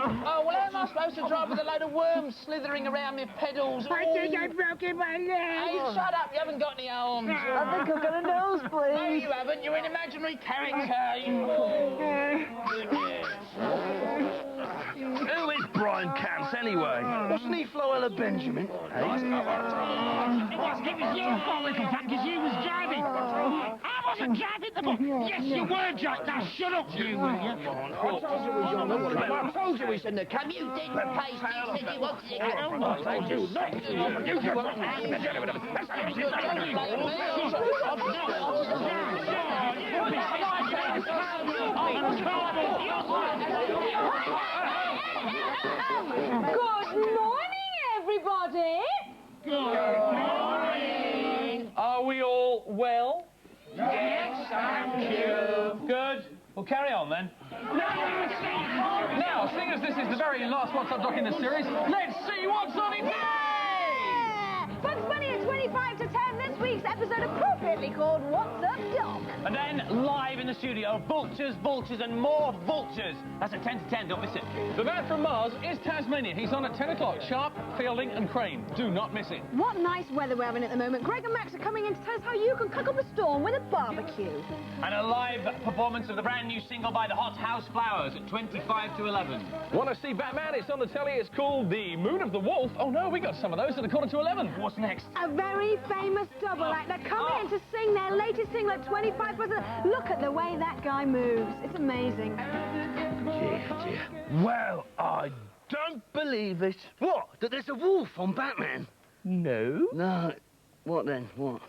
Oh, well, how am I supposed to drive with a load of worms slithering around my pedals? I think I've broken my leg. Hey, shut up, you haven't got any arms. I think I've got a nosebleed. No, you haven't, you're an imaginary character. Who is Brian Camps, anyway? Wasn't he Floella Benjamin? It was your fault, little fat, because you was driving. I wasn't driving the bus. Yes, you were, Jack. Now, shut up, you, will you? I told you we shouldn't have come. You did replace me. You said you wanted to get on. I told you not to. Good morning, everybody. Good morning. Are we all well? Yes, thank you. Good. We'll carry on then. Now, seeing as this is the very last What's Up Doc in the series, let's see what's on it today! Bugs Bunny at 25 to 10. This week's episode appropriately called What's Up, Doc? And then, live in the studio, vultures, vultures, and more vultures. That's at 10 to 10, don't miss it. The man from Mars is Tasmania. He's on at 10 o'clock. Sharp, Fielding, and Crane. Do not miss it. What nice weather we're having at the moment. Greg and Max are coming in to tell us how you can cook up a storm with a barbecue. And a live performance of the brand new single by the Hot House Flowers at 25 to 11. Want to see Batman? It's on the telly. It's called The Moon of the Wolf. Oh, no, we got some of those at 11:15 to 11. What's next? A very famous double act. They're coming in to sing their latest single at 25 to 11. Look at the way that guy moves. It's amazing. Dear. Well, I don't believe it. What? That there's a wolf on Batman? No. No. What then? What?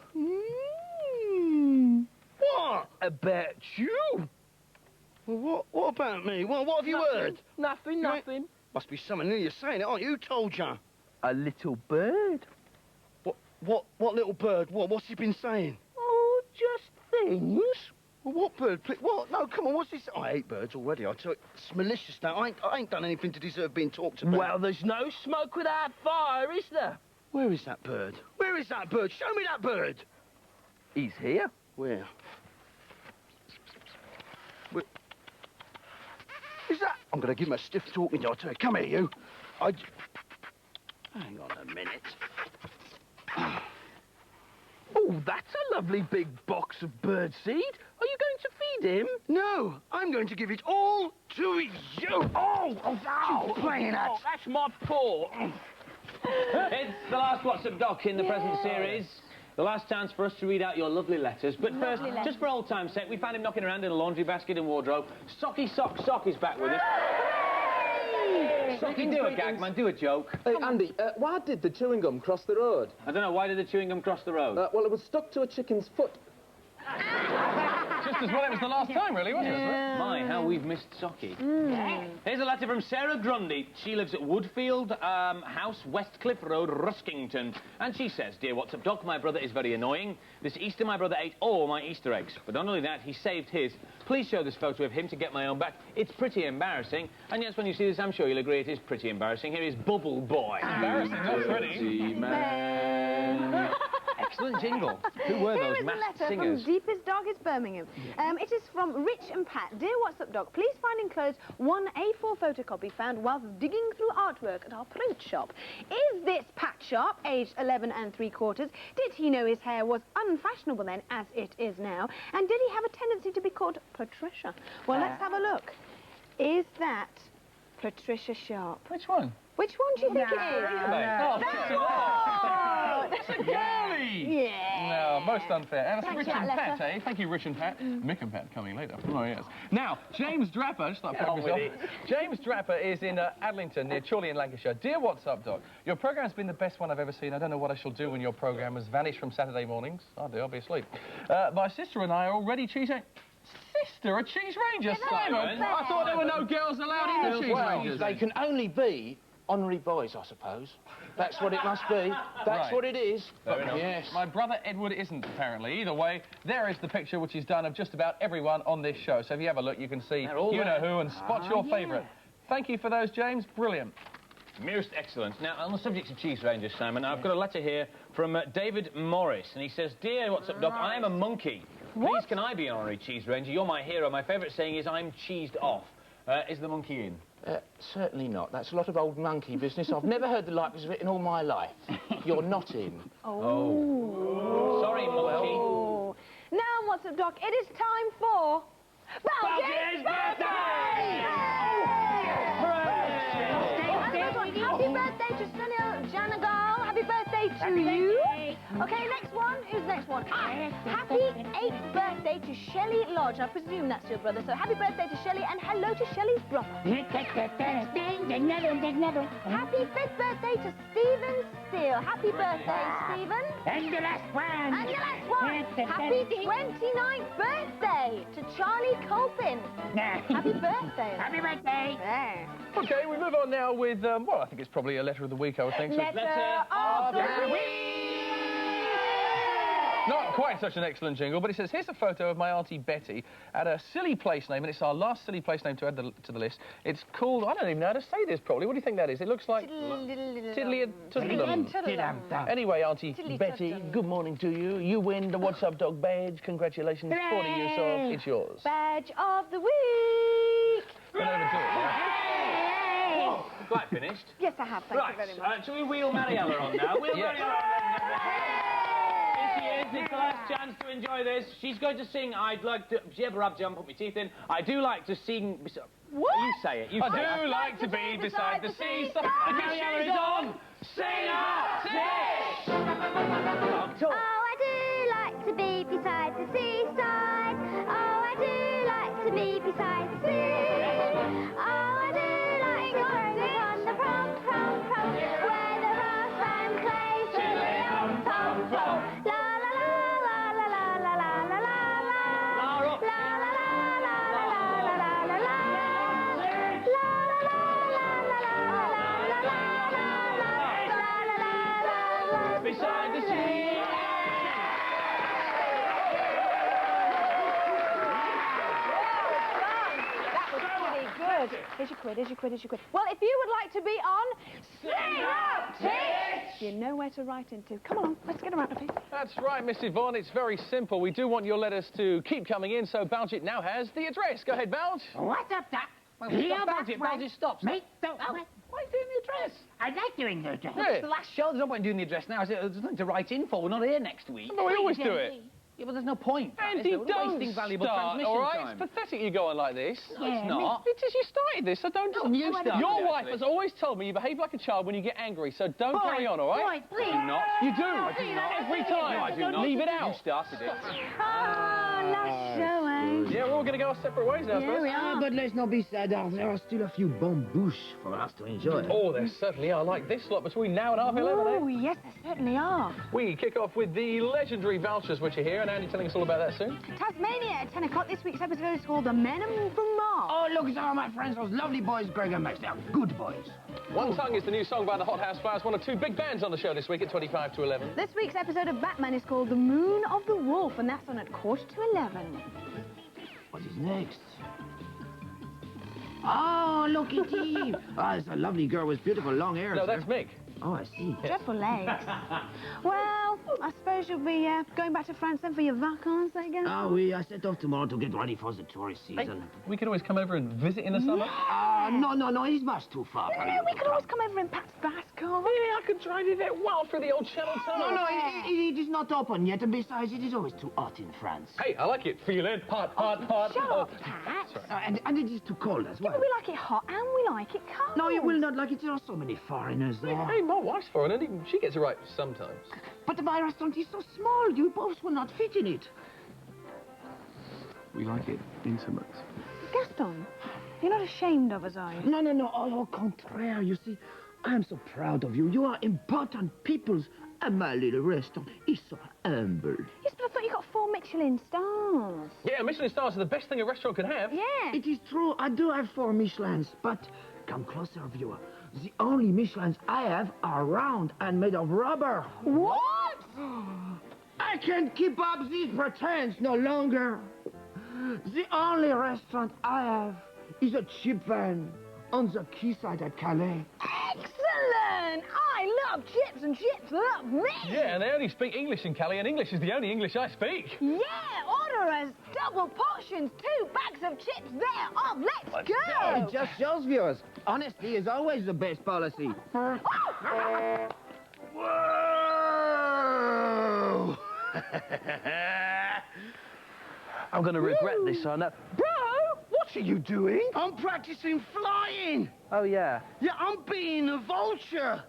What about you? Well, what about me? What have you heard? Nothing. Must be something new you're saying it, aren't you? Who told you? A little bird. What little bird? What's he been saying? Oh, just things. Well, what bird? What? No, come on, what's this? I hate birds already, I tell you. It's malicious now. I ain't done anything to deserve being talked about. Well, there's no smoke without fire, is there? Where is that bird? Where is that bird? Show me that bird! He's here. Where? Is that? I'm going to give him a stiff talking to, I tell you. Come here, you. Hang on a minute. Oh, that's a lovely big box of bird seed. Are you going to feed him? No, I'm going to give it all to you. Oh, keep playing at. Oh, that's my paw. It's the last What's Up Doc in the present series. The last chance for us to read out your lovely letters. But first, just for old time's sake, we found him knocking around in a laundry basket and wardrobe. Socky Sock is back with us. Socky, do a gag, man, do a joke. Hey, Andy, why did the chewing gum cross the road? I don't know, why did the chewing gum cross the road? Well, it was stuck to a chicken's foot. Just as well it was the last time, really, wasn't it? My, how we've missed Socky. Here's a letter from Sarah Grundy. She lives at Woodfield House, Westcliff Road, Ruskington. And she says, Dear What's Up Doc, my brother is very annoying. This Easter my brother ate all my Easter eggs. But not only that, he saved his. Please show this photo of him to get my own back. It's pretty embarrassing. And yes, when you see this, I'm sure you'll agree it is pretty embarrassing. Here is Bubble Boy. Embarrassing, not pretty. Man. Excellent jingle. Who were those masked singers? Here is a letter from Deepest Darkest Birmingham. It is from Rich and Pat. Dear What's Up Doc, please find enclosed one A4 photocopy found whilst digging through artwork at our print shop. Is this Pat Sharp, aged 11 3/4? Did he know his hair was unfashionable then, as it is now? And did he have a tendency to be called Patricia? Well, let's have a look. Is that Patricia Sharp? Which one? Which one do you think it is? Oh, That one! It's a girlie! Yeah. No, most unfair. And it's Thanks Rich for and that Pat, letter. eh? Thank you, Rich and Pat. Mick and Pat coming later. Oh, yes. Now, James Draper, just like James Draper is in Adlington, near Chorley in Lancashire. Dear What's Up, Doc? Your programme's been the best one I've ever seen. I don't know what I shall do when your programme has vanished from Saturday mornings. Oh, dear, I'll be asleep. My sister and I are already cheating. Sister, a cheese ranger, Simon? I thought there were no girls allowed in the cheese rangers. They can only be honorary boys, I suppose. That's what it must be. That's what it is. Yes. My brother Edward isn't, apparently. Either way, there is the picture which is done of just about everyone on this show. So if you have a look, you can see know who and spot your favourite. Thank you for those, James. Brilliant. Merest excellence. Now, on the subject of cheese rangers, Simon, I've got a letter here from David Morris, and he says, Dear What's Up, Doc, I am a monkey. Please, can I be an honorary cheese ranger? You're my hero. My favourite saying is, I'm cheesed off. Is the monkey in? Certainly not. That's a lot of old monkey business. I've never heard the likes of it in all my life. You're not in. Oh. Sorry, monkey. Oh. Now, what's up, Doc? It is time for... Vulture's birthday! Happy birthday to Sunil Janagal. Happy birthday to you. Okay, next one. Who's the next one? Happy 8th birthday to Shelley Lodge. I presume that's your brother. So happy birthday to Shelley and hello to Shelley's brother. Happy 5th birthday to Stephen Steele. Happy birthday, Stephen. And the last one. And the last one. Happy 29th birthday to Charlie Colpin. Happy birthday. Happy birthday. There. OK, we move on now with, well, I think it's probably a letter of the week, I would think. So Letter of the week. not quite such an excellent jingle, but it says, here's a photo of my Auntie Betty at a silly place name, and it's our last silly place name to add to the list. It's called, I don't even know how to say this properly. What do you think that is? It looks like... Tiddly-a-toodlum. Anyway, Auntie Betty, good morning to you. You win the What's Up Dog badge. Congratulations. 40 years old. It's yours. Badge of the week. Run over to it. Whoa, quite finished. Yes, I have. Thank you very much. Shall we wheel Mariella on now? Wheel Mariella on. Here she is. It's the last chance to enjoy this. She's going to sing. I'd like to... Jib, rub, jump, put my teeth in. I do like to sing... What? You say it. You say it. I do like to be beside the seaside. Mariella is on. Sing up! Oh, I do like to be beside the seaside. Oh, I do like to be beside the sea. Oh, I do like going on the prom, where the brass band plays the pom pom. La la la la la la la la la la la. La la la la la la la la la la. La la la la la la la la la. Beside the sea. Here's your quid, here's your quid, here's your quid. Well, if you would like to be on Sing Up Tits, you know where to write into. Come on, let's get around to it. That's right, Miss Yvonne. It's very simple. We do want your letters to keep coming in, so Bulge now has the address. Go ahead, Bulge. What's up, Doc? Well, stop, Bulge, stop. Mate, don't... Why are you doing the address? I like doing the address. It's the last show. There's no point in doing the address now. There's nothing to write in for. We're not here next week. But we always do it. Yeah, but there's no point. Andy, We're don't wasting valuable start, transmission all right? time. It's pathetic you go on like this. No, it's not. It is. You started this, so don't... No, you started Your it, wife actually. has always told me you behave like a child when you get angry, so don't carry on, all right? Boys, please. Do not. You do. I do not. Every time. No, I do not. Leave it You out. started it. Oh, last show, eh? Yeah, we're all going to go our separate ways now, Yeah, we are. But let's not be sad, there are still a few bamboosh for us to enjoy. Oh, there certainly are. Like this lot between now and 11:30. Oh, yes, there certainly are. We kick off with the legendary Vultures, which are here, and Andy telling us all about that soon. Tasmania at 10 o'clock. This week's episode is called The Men from Mars. Oh, look at all my friends, those lovely boys, Greg and Max. They are good boys. One Tongue is the new song by the Hot House Flowers, one of two big bands on the show this week at 25 to 11. This week's episode of Batman is called The Moon of the Wolf, and that's on at 11:15. What is next? Oh, look at him. Oh, it's a lovely girl with beautiful long hair. No, that's Mick. Oh, I see. Dreadful legs. Well, I suppose you'll be going back to France then for your vacances, I guess. Oh, I set off tomorrow to get ready for the tourist season. We could always come over and visit in the summer. No, it's much too far. No, we could always come over in Pat's fast car. Yeah, I could drive you there well through the old Channel Tunnel. No, it is not open yet, and besides, it is always too hot in France. Hey, I like it. Feel it. Hot. Shut up, Pat. And it is too cold as well. Yeah, we like it hot and we like it cold. No, you will not like it. There are so many foreigners there. Hey, my wife's foreign, and even she gets it right sometimes. But my restaurant is so small, you both will not fit in it. We like it intimate. Gaston, you're not ashamed of us, are you? No, au contraire, you see, I am so proud of you. You are important peoples, and my little restaurant is so humble. Yes, but I thought you got 4 Michelin stars. Yeah, Michelin stars are the best thing a restaurant could have. Yeah. It is true, I do have 4 Michelins, but come closer, viewer. The only Michelins I have are round and made of rubber. What? I can't keep up these pretense no longer. The only restaurant I have is a cheap van on the quayside at Calais. Excellent! I love chips and chips love me. Yeah, and they only speak English in Cali, and English is the only English I speak. Yeah, order us double portions, 2 bags of chips there. Oh, let's go. It just shows, viewers, honesty is always the best policy. Whoa! I'm going to regret this, I know. Bro, what are you doing? I'm practicing flying. Oh, yeah. Yeah, I'm being a vulture.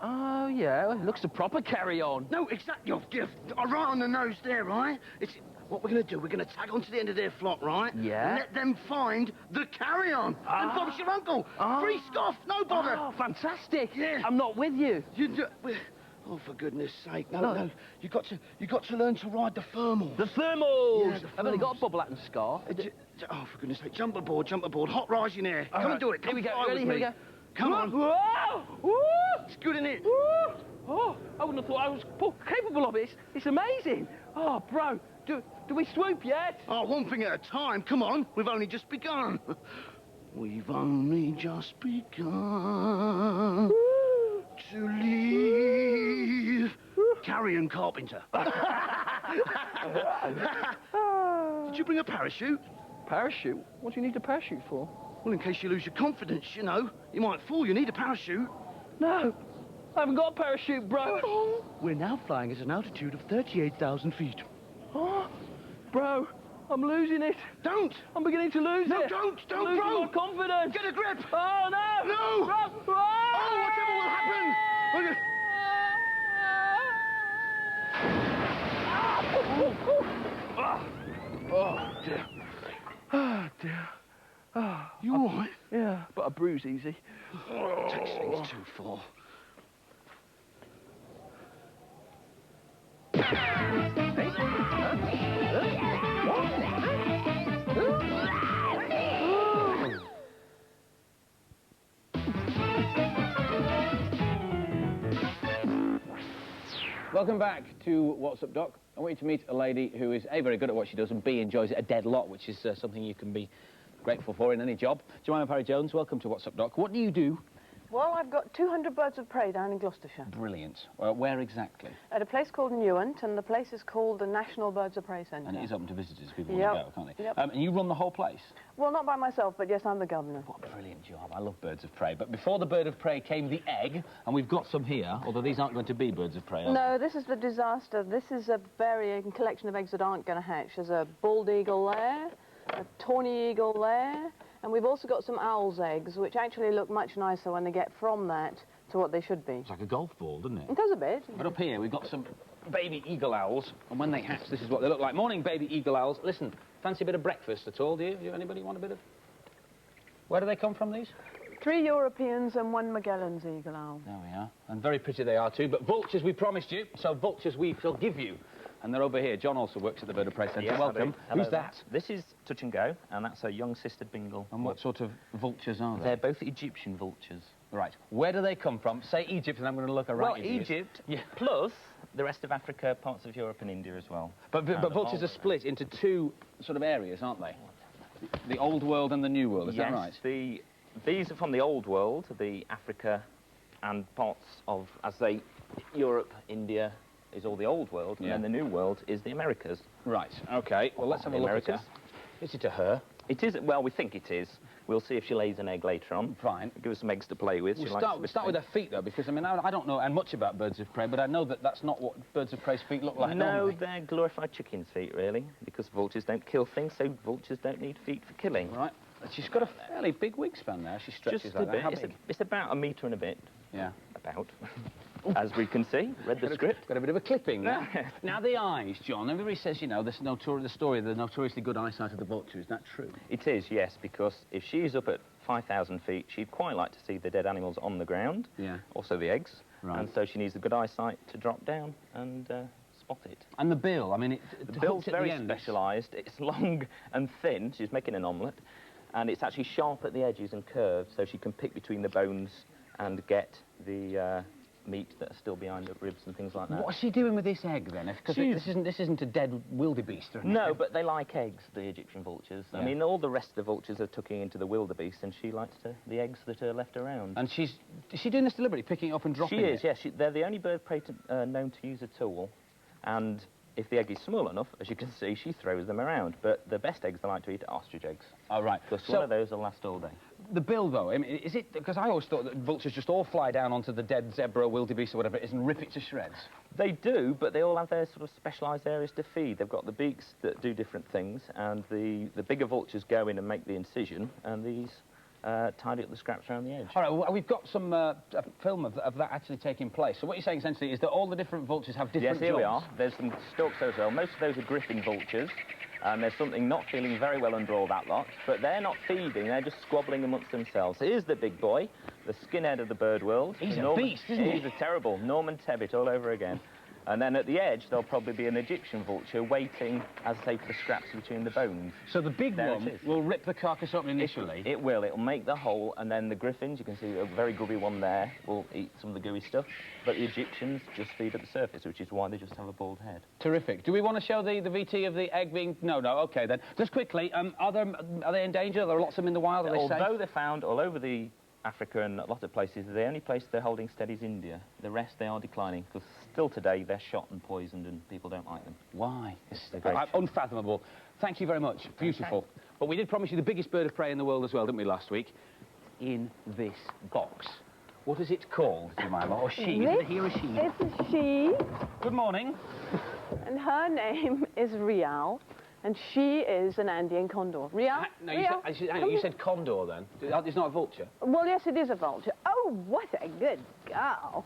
Oh, yeah. Well, it looks a proper carry-on. No, exactly. You're right on the nose there, right? It's what we're going to do. We're going to tag onto the end of their flock, right? Yeah. And let them find the carry-on. And Bob's your uncle. Free scoff, no bother. Oh, fantastic. Yeah. I'm not with you. You do. Oh, for goodness sake! No. You got to learn to ride the thermals. The thermals. Yeah, the I've only got a thermals. bubble hat and scarf. Oh, for goodness sake! Jump aboard, hot rising air. Come and do it. Come Here we go. fly Ready? with Here we me. go. Come on. Whoa! Whoa! It's good, isn't it? Whoa! Oh, I wouldn't have thought I was capable of it. It's amazing. Oh, bro, do we swoop yet? Oh, one thing at a time. Come on. We've only just begun. We've only just begun to leave. Carrion Carpenter. Did you bring a parachute? Parachute? What do you need a parachute for? Well, in case you lose your confidence, you know. You might fall, you need a parachute. No, I haven't got a parachute, bro. We're now flying at an altitude of 38,000 feet. Oh, bro, I'm losing it. Don't! I'm beginning to lose No, it. don't, I'm losing bro. my confidence. Get a grip! Oh, no! No! Bro. Oh, whatever will happen! Oh, dear. Oh, dear. Oh, You all right? yeah, but I bruise easy. Takes things too far. Welcome back to What's Up, Doc. I want you to meet a lady who is A, very good at what she does, and B, enjoys it a dead lot, which is something you can be grateful for in any job. Jemima Parry-Jones, welcome to What's Up, Doc. What do you do? Well, I've got 200 birds of prey down in Gloucestershire. Brilliant. Where exactly? At a place called Newent, and the place is called the National Birds of Prey Centre. And it is open to visitors if people Yep. want to go, can't they? Yep. And you run the whole place? Well, not by myself, but yes, I'm the governor. What a brilliant job. I love birds of prey. But before the bird of prey came the egg, and we've got some here, although these aren't going to be birds of prey, are No, this is the disaster. This is a varying collection of eggs that aren't going to hatch. There's a bald eagle there, a tawny eagle there, and we've also got some owl's eggs, which actually look much nicer when they get from that to what they should be. It's like a golf ball, doesn't it? It does a bit. But up here, we've got some baby eagle owls, and when they hatch, this is what they look like. Morning, baby eagle owls. Listen, fancy a bit of breakfast at all, do you? Anybody want a bit of... Where do they come from, these? 3 Europeans and 1 Magellan's eagle owl. There we are. And very pretty they are, too. But vultures we promised you, so vultures we shall give you. And they're over here. John also works at the Bird of Prey Centre. Yes, Welcome. Hello Who's there. that? This is Touch and Go, and that's a young sister Bingle. And what sort of vultures are they? They're both Egyptian vultures. Right. Where do they come from? Say Egypt, and I'm going to look Well, right Egypt, Yeah. plus the rest of Africa, parts of Europe and India as well. But vultures are split into 2 sort of areas, aren't they? The old world and the new world, is that right? These are from the old world, the Africa and parts of, Europe, India is all the old world, Yeah. and then the new world is the Americas. Right, OK. Well, let's have a look at her. Is it a her? It is, well, we think it is. We'll see if she lays an egg later on. Fine. Give us some eggs to play with. We'll She likes start with her feet, though, because, I mean, I don't know much about birds of prey, but I know that that's not what birds of prey's feet look like No, normally. they're glorified chicken's feet, really, because vultures don't kill things, so vultures don't need feet for killing. Right. She's got a fairly big wingspan there. She stretches Just like a bit. that. How big? It's about 1 meter and a bit. Yeah. About. As we can see. Read the script. Got a bit of a clipping there. Now, the eyes, John. Everybody says, you know, the story of the notoriously good eyesight of the vulture. Is that true? It is, yes, because if she's up at 5,000 feet, she'd quite like to see the dead animals on the ground. Yeah. Also the eggs. Right. And so she needs the good eyesight to drop down and spot it. And the bill, I mean, The bill's very specialised. It's long and thin. She's making an omelette. And it's actually sharp at the edges and curved, so she can pick between the bones and get the meat that are still behind the ribs and things like that. What's she doing with this egg then? Because this isn't a dead wildebeest or anything. No, but they like eggs, the Egyptian vultures. Yeah. I mean, all the rest of the vultures are tucking into the wildebeest, and she likes the eggs that are left around. And is she doing this deliberately, picking it up and dropping it? She is, yeah. They're the only bird prey known to use a tool, and if the egg is small enough, as you can see, she throws them around. But the best eggs they like to eat are ostrich eggs. Oh, right. Because one of those will last all day. The bill, though, I mean, is it... Because I always thought that vultures just all fly down onto the dead zebra or wildebeest or whatever it is and rip it to shreds. They do, but they all have their sort of specialised areas to feed. They've got the beaks that do different things, and the bigger vultures go in and make the incision, and these tidy up the scraps around the edge. All right, well, we've got some film of that actually taking place. So what you're saying, essentially, is that all the different vultures have different jobs? Yes, here we are. There's some storks as well. Most of those are griffin vultures. There's something not feeling very well under all that lot, but they're not feeding, they're just squabbling amongst themselves. Here's the big boy, the skinhead of the bird world. He's a beast, isn't he? He's a terrible Norman Tebbit all over again. And then at the edge, there'll probably be an Egyptian vulture waiting, as I say, for the scraps between the bones. So the big one will rip the carcass open initially? It will. It'll make the hole, and then the griffins, you can see a very grubby one there, will eat some of the gooey stuff. But the Egyptians just feed at the surface, which is why they just have a bald head. Terrific. Do we want to show the VT of the egg being... No, OK, then. Just quickly, are they in danger? There are lots of them in the wild, are they safe? Although they're found all over Africa and a lot of places, the only place they're holding steady is India. The rest, they are declining, because still today they're shot and poisoned and people don't like them. Why? It's unfathomable. Thank you very much. Beautiful. Okay. But we did promise you the biggest bird of prey in the world as well, didn't we, last week? In this box. What is it called, Jemima? Or she? Is it a he or a she? It's a she. Good morning. And her name is Rial. And she is an Andean condor. Rial? No, you said condor, then. It's not a vulture? Well, yes, it is a vulture. Oh, what a good girl.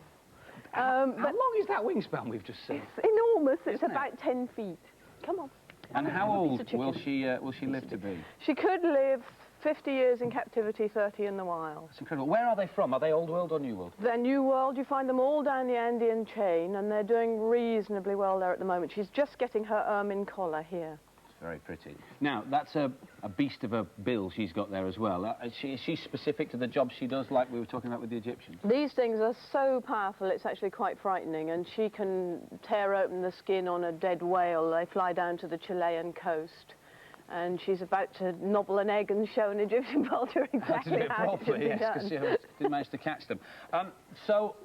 How long is that wingspan we've just seen? It's enormous. It's about 10 feet. Come on. And how old will she live to be? She could live 50 years in captivity, 30 in the wild. That's incredible. Where are they from? Are they Old World or New World? They're New World. You find them all down the Andean chain, and they're doing reasonably well there at the moment. She's just getting her ermine collar here. Very pretty. Now, that's a beast of a bill she's got there as well. Is she specific to the job she does, like we were talking about with the Egyptians? These things are so powerful, it's actually quite frightening, and she can tear open the skin on a dead whale. They fly down to the Chilean coast, and she's about to nobble an egg and show an Egyptian vulture exactly how it should be done. Because she didn't manage to catch them. So,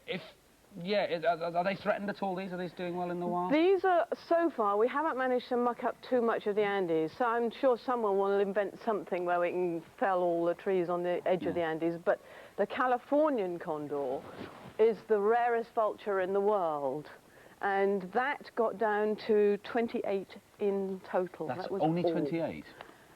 are they threatened at all, these? Are these doing well in the wild? These are, so far, we haven't managed to muck up too much of the Andes, so I'm sure someone will invent something where we can fell all the trees on the edge of the Andes, but the Californian Condor is the rarest vulture in the world, and that got down to 28 in total. That's that was only all. 28?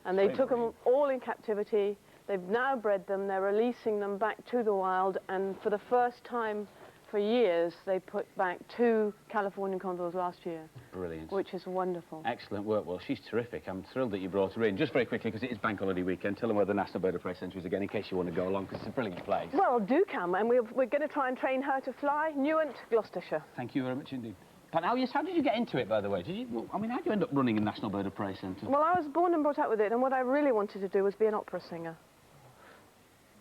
And they took them all in captivity. They've now bred them, they're releasing them back to the wild, and for the first time for years, they put back 2 Californian condors last year. Brilliant. Which is wonderful. Excellent work. Well, she's terrific. I'm thrilled that you brought her in. Just very quickly, because it is Bank Holiday weekend, tell them where the National Bird of Prey Centre is again, in case you want to go along, because it's a brilliant place. Well, do come, and we're going to try and train her to fly. Newent, Gloucestershire. Thank you very much indeed. Now, yes, how did you get into it, by the way? How did you end up running a National Bird of Prey Centre? Well, I was born and brought up with it, and what I really wanted to do was be an opera singer.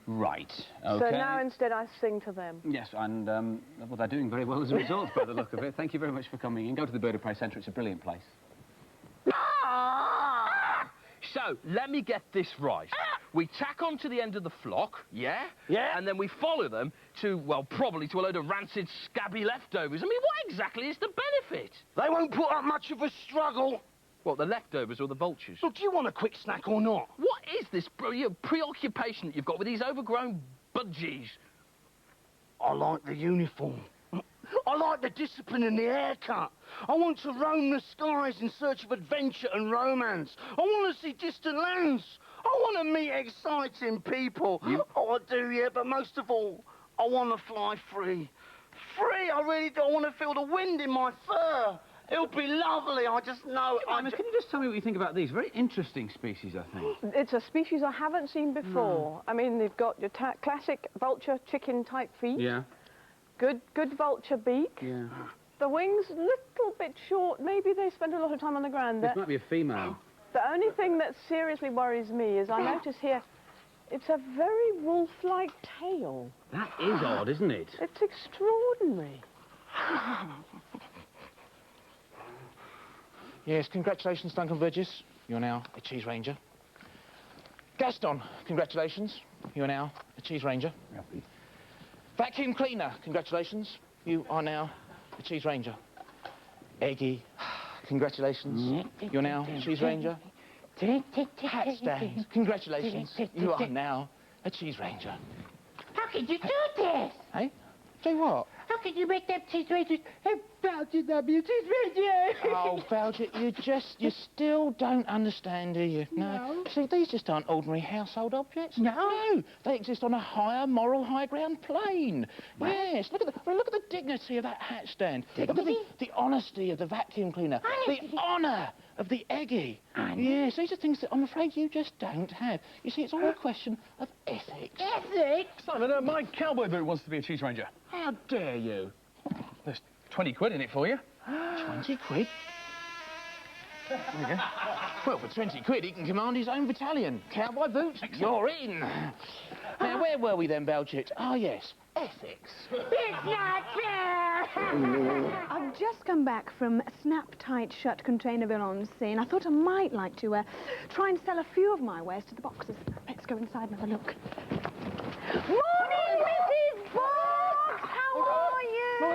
Right, OK. So now instead I sing to them. Yes, and well, they're doing very well as a result, by the look of it. Thank you very much for coming in. Go to the Bird of Prey Centre, it's a brilliant place. So, let me get this right. We tack on to the end of the flock, yeah? Yeah. And then we follow them to, well, probably to a load of rancid, scabby leftovers. I mean, what exactly is the benefit? They won't put up much of a struggle. What, the leftovers or the vultures? Look, do you want a quick snack or not? What is this preoccupation that you've got with these overgrown budgies? I like the uniform. I like the discipline and the haircut. I want to roam the skies in search of adventure and romance. I want to see distant lands. I want to meet exciting people. Oh, I do, yeah, but most of all, I want to fly free. Free, I really do. I want to feel the wind in my fur. It'll be lovely, I just know. Can you just tell me what you think about these? Very interesting species, I think. It's a species I haven't seen before. No. I mean, they've got your classic vulture chicken-type feet. Yeah. Good vulture beak. Yeah. The wings, little bit short. Maybe they spend a lot of time on the ground. This might be a female. The only thing that seriously worries me is I notice here It's a very wolf-like tail. That is odd, isn't it? It's extraordinary. Yes, congratulations, Duncan Burgess. You're now a cheese ranger. Gaston, congratulations. You're now a cheese ranger. Vacuum cleaner, congratulations. You are now a cheese ranger. Eggy, congratulations. You're now a cheese ranger. Hat stand, congratulations. You are now a cheese ranger. How can you do this? Hey? Do what? How can you make them cheese rangers and Vulture not be a cheese ranger? Oh, Vulture, you still don't understand, do you? No. See, these just aren't ordinary household objects. No. They exist on a higher moral high ground plane. Yes. Look at the dignity of that hat stand. Dignity? Look at the honesty of the vacuum cleaner. The honour of the Eggy. Yes, these are things that I'm afraid you just don't have. You see, it's all a question of ethics. Ethics? Simon, my cowboy boot wants to be a cheese ranger. How dare you? There's 20 quid in it for you. 20 quid? There you go. Well, for 20 quid, he can command his own battalion. Cowboy boots, you're in. Now, where were we then, Belchit? Oh, yes, ethics. It's not fair! I've just come back from snap-tight shut Containerville on sea, and I thought I might like to try and sell a few of my wares to the boxers. Let's go inside and have a look. Morning, Mrs. Box! How are you? I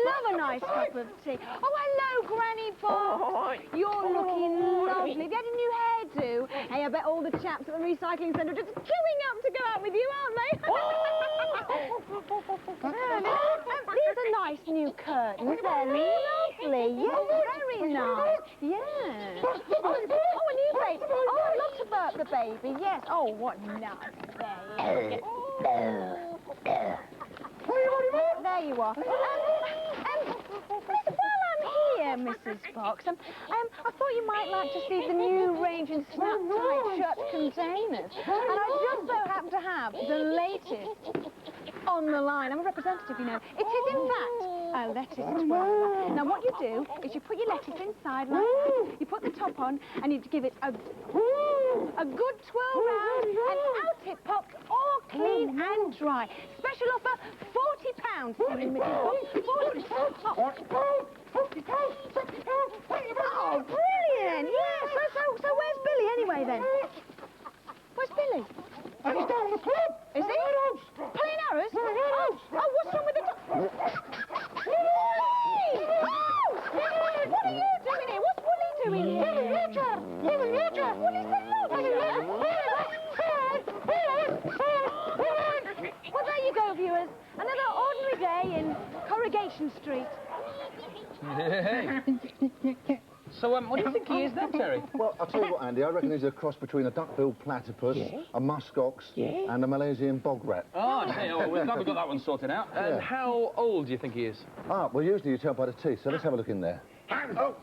love a nice cup of tea. Oh, hello, Granny Box. You're looking lovely. Have you had a new hairdo? Hey, I bet all the chaps at the recycling centre are just queuing up to go out with you, aren't they? These are nice new curtains. They're lovely. Yes, very nice. Yes. Oh, a new baby. Oh, look about the baby. Yes. Oh, what nice baby. There you are. While I'm here, Mrs. Fox, I thought you might like to see the new range in snap-tight shut containers. And I just so happen to have the latest on the line. I'm a representative, you know. It is, in fact, a lettuce twirler. Now, what you do is you put your lettuce inside like that, you put the top on, and you give it a good twirl round, and out it pops, all clean and dry. Special offer, £40. Oh, brilliant! Yeah, so where's Billy anyway, then? Where's Billy? He's down in the club. Is he? Playing arrows? Oh, what's wrong with the dog? Wooly! Oh! What are you doing here? What's Wooly doing here? Vulture! What is the Well, there you go, viewers. Another ordinary day in Corrugation Street. Hey. So, what do you think he is then, Terry? Well, I'll tell you what, Andy, I reckon he's a cross between a duck-billed platypus, a muskox, and a Malaysian bog rat. Oh, we're glad we got that one sorted out. And how old do you think he is? Ah, well, usually you tell by the teeth, so let's have a look in there. Oh,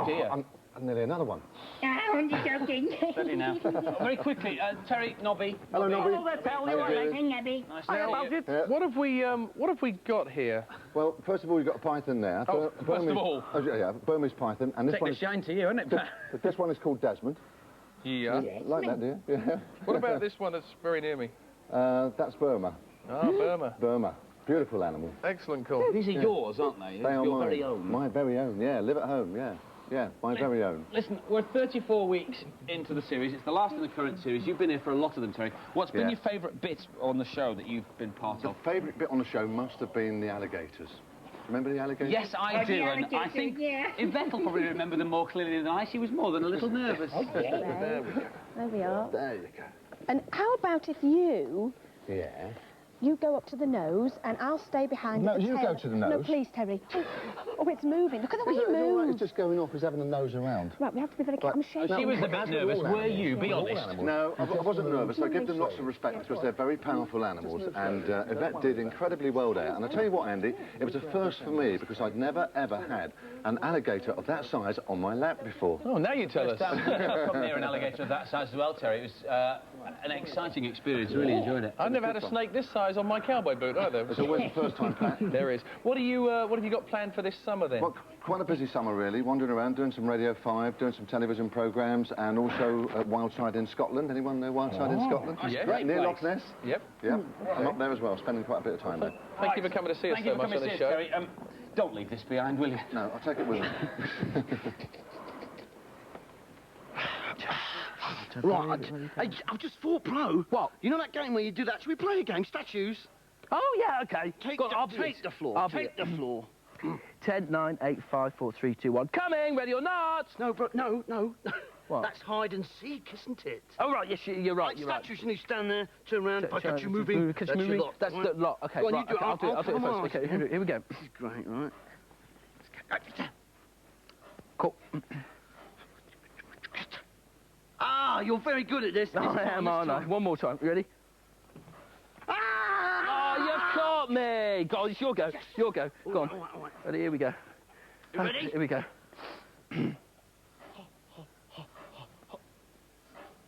dear. And nearly another one. I'm only joking. Steady now. Very quickly, Terry, Nobby. Hello, Nobby. Oh, that's how we were like, Nobby. Nice to see you. Yeah. What have we got here? Well, first of all, you've got a python there. Oh, first of all. Yeah, Burmese python. And this Take one the shine to you, isn't it, Pat? This one is called Desmond. Yeah. Like that, do you? Yeah. What about this one that's very near me? That's Burma. Ah, Burma. Burma. Beautiful animal. Excellent call. These are yours, aren't they? They are your mine. very own. My very own, yeah. Live at home, yeah. Yeah, my very own. Listen, we're 34 weeks into the series. It's the last in the current series. You've been here for a lot of them, Terry. What's been your favourite bit on the show that you've been part of? The favourite bit on the show must have been the alligators. Remember the alligators? Yes, I do, and I think Yvette will probably remember them more clearly than I. She was more than a little nervous. There we are. There you go. And how about if you... Yeah. You go up to the nose, and I'll stay behind No, at the you tail. go to the nose. No, please, Terry. Oh, it's moving. Look at the way you It's all right, move. it's just going off. He's having a nose around. Right, we have to be very careful. I'm shaking. She was a bit nervous. Were you? Be honest. No, I wasn't nervous. I give them lots of respect because they're very powerful animals, and Yvette did incredibly well there. And I tell you what, Andy, it was a first for me because I'd never, ever had an alligator of that size on my lap before. Oh, now you tell us. Come near an alligator of that size as well, Terry. It was an exciting experience. Really enjoyed it. I've never had a snake this size ties on my cowboy boot either. It's always the first time, Pat. There is. What have you got planned for this summer then? Well, quite a busy summer really, wandering around, doing some Radio 5, doing some television programmes, and also at Wildside in Scotland. Anyone know Wildside in Scotland? Yeah. Great near Loch Ness. Yep. Yep. I'm up there as well, spending quite a bit of time there. Thank you for coming to see us so much on this show. Terry. Don't leave this behind, will you? No, I'll take it with me. Right, I've just thought, Pro. What? You know that game where you do that? Should we play a game, statues? Oh, yeah, OK. Take Go on, the floor. Take the floor. 10, 9, 8, 5, 4, 3, 2, 1. Coming, ready or not? No, bro, no. What? That's hide and seek, isn't it? Oh, right, yes, you're right, you're right. Statues, and you stand there, turn around, if I catch you moving, that's your lot. That's the lot. OK, Go on, right, you do it. I'll do it first. OK, here we go. This is great, right? Cool. Ah, you're very good at this. I am, aren't I? One more time. You ready? Ah! Oh, you caught me! Go on, it's your go. Your go. Go on. All right. Ready, here we go. You ready? Here we go.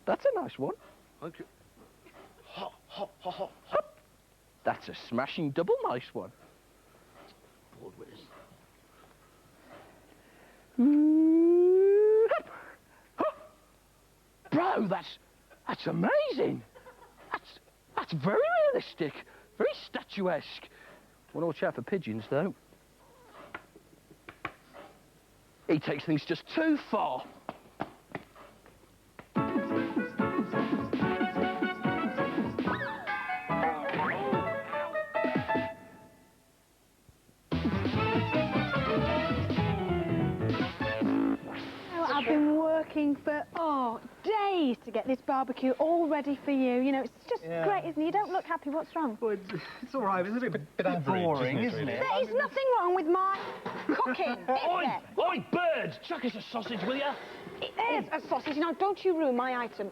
That's a nice one. Okay. That's a smashing double nice one. Bored with this. Bro, that's amazing. That's very realistic, very statuesque. One watch out for pigeons, though. He takes things just too far. I've been working for, days to get this barbecue all ready for you. You know, it's just great, isn't it? You don't look happy. What's wrong? Well, it's all right. It's a bit boring, isn't it? There is nothing wrong with my cooking, is there? Oi, bird! Chuck us a sausage, will you? It is a sausage. Now, don't you ruin my item.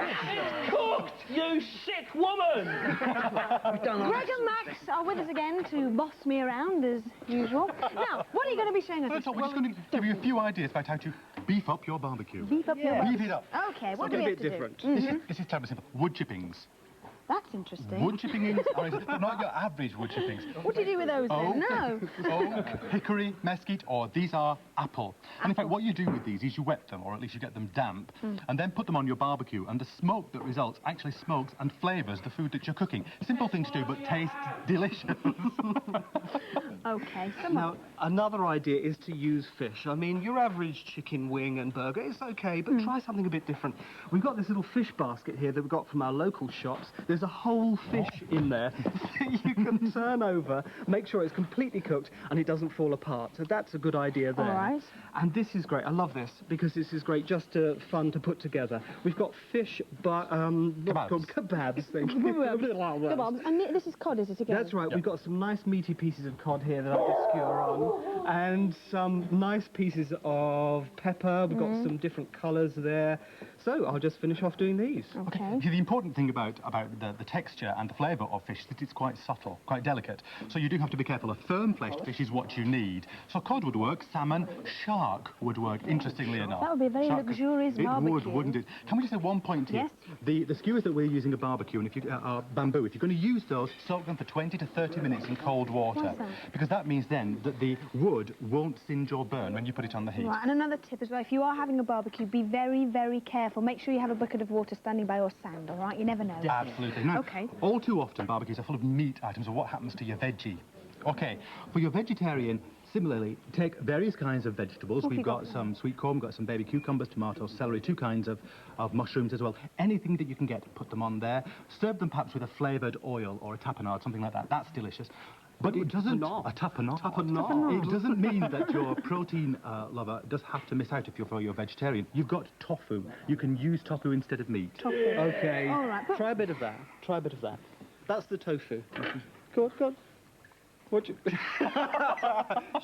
It's cooked, you sick woman! Greg and Max are with us again to boss me around, as usual. Now, what are you going to be showing us? First of all, we're just going to give you a few ideas about how to beef up your barbecue. Beef up your barbecue? Beef it up. OK, what do we have to do? This is terribly simple. Wood chippings. That's interesting. Wood chippings are not your average wood chippings. What do you do with those then? No. Oak, hickory, mesquite, or these are apple. And in fact, what you do with these is you wet them, or at least you get them damp, and then put them on your barbecue, and the smoke that results actually smokes and flavours the food that you're cooking. Simple thing to do, but tastes delicious. OK, Now, another idea is to use fish. I mean, your average chicken wing and burger is OK, but try something a bit different. We've got this little fish basket here that we got from our local shops. There's a whole fish in there you can turn over, make sure it's completely cooked and it doesn't fall apart. So that's a good idea there. All right. And this is great. I love this because this is great, just fun to put together. We've got fish, but kebabs. Thank you. Kebabs. And this is cod, is it? Again? That's right. We've got some nice meaty pieces of cod here that I can skewer on, and some nice pieces of pepper. We've got some different colours there. So I'll just finish off doing these. Okay. The important thing about the texture and the flavour of fish is that it's quite subtle, quite delicate. So you do have to be careful. A firm-fleshed fish is what you need. So cod would work, salmon, shark would work, interestingly enough. That would be a very luxurious barbecue. It would, wouldn't it? Can we just say one point here? Yes. The skewers that we're using at barbecue, and if you are bamboo, if you're going to use those, soak them for 20 to 30 minutes in cold water. Why's that? Because that means then that the wood won't singe or burn when you put it on the heat. Right, and another tip as well, if you are having a barbecue, be very, very careful. Make sure you have a bucket of water standing by your sand, all right? You never know. Absolutely. Now, all too often, barbecues are full of meat items, or what happens to your veggie? OK, for your vegetarian, similarly, take various kinds of vegetables. We've got some sweet corn, we've got some baby cucumbers, tomatoes, celery, 2 kinds of mushrooms as well. Anything that you can get, put them on there. Serve them perhaps with a flavoured oil or a tapenade, something like that. That's delicious. But it doesn't... A tapenade. It doesn't mean that your protein lover does have to miss out if you're vegetarian. You've got tofu. You can use tofu instead of meat. Tofu. OK. All right. Try a bit of that. Try a bit of that. That's the tofu. Go on. What you...